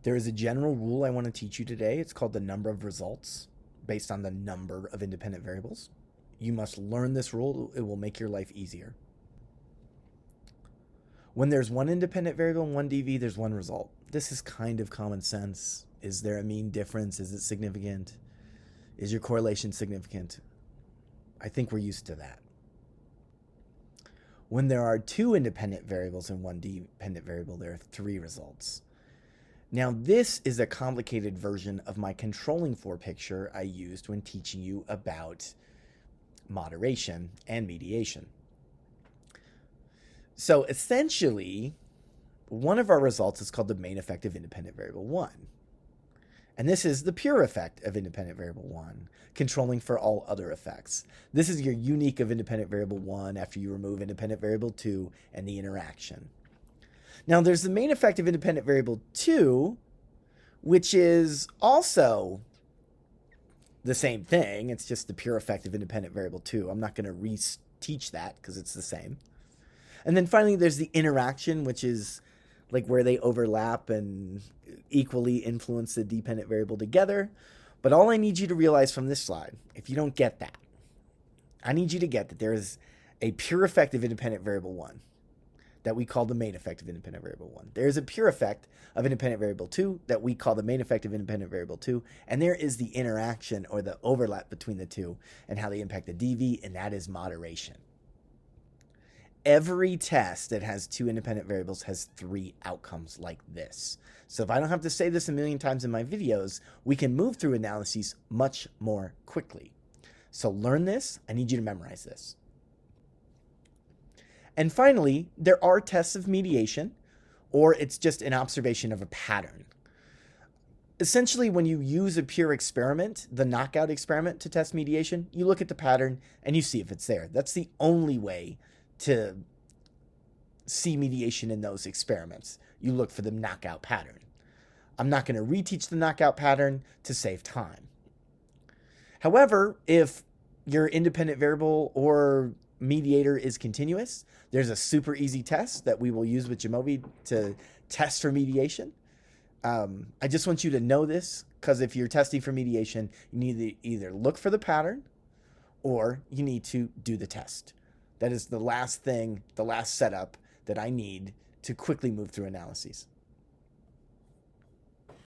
There is a general rule I want to teach you today. It's called the number of results based on the number of independent variables. You must learn this rule. It will make your life easier. When there's one independent variable and one DV, there's one result. This is kind of common sense. Is there a mean difference? Is it significant? Is your correlation significant? I think we're used to that. When there are two independent variables and one dependent variable, there are three results. Now, this is a complicated version of my controlling for picture I used when teaching you about moderation and mediation. So essentially, one of our results is called the main effect of independent variable 1. And this is the pure effect of independent variable 1, controlling for all other effects. This is your unique of independent variable 1 after you remove independent variable 2 and the interaction. Now, there's the main effect of independent variable 2, which is also the same thing. It's just the pure effect of independent variable 2. I'm not going to re-teach that because it's the same. And then finally, there's the interaction, which is like where they overlap and equally influence the dependent variable together. But all I need you to realize from this slide, if you don't get that, I need you to get that there is a pure effect of independent variable 1 that we call the main effect of independent variable 1. There is a pure effect of independent variable 2 that we call the main effect of independent variable 2. And there is the interaction or the overlap between the two and how they impact the DV, and that is moderation. Every test that has two independent variables has three outcomes like this. So if I don't have to say this a million times in my videos, we can move through analyses much more quickly. So learn this. I need you to memorize this. And finally, there are tests of mediation, or it's just an observation of a pattern. Essentially, when you use a pure experiment, the knockout experiment to test mediation, you look at the pattern and you see if it's there. That's the only way to see mediation in those experiments. You look for the knockout pattern. I'm not going to reteach the knockout pattern to save time. However, if your independent variable or mediator is continuous, there's a super easy test that we will use with Jamovi to test for mediation. I just want you to know this, because if you're testing for mediation, you need to either look for the pattern or you need to do the test. That is the last thing, the last setup that I need to quickly move through analyses.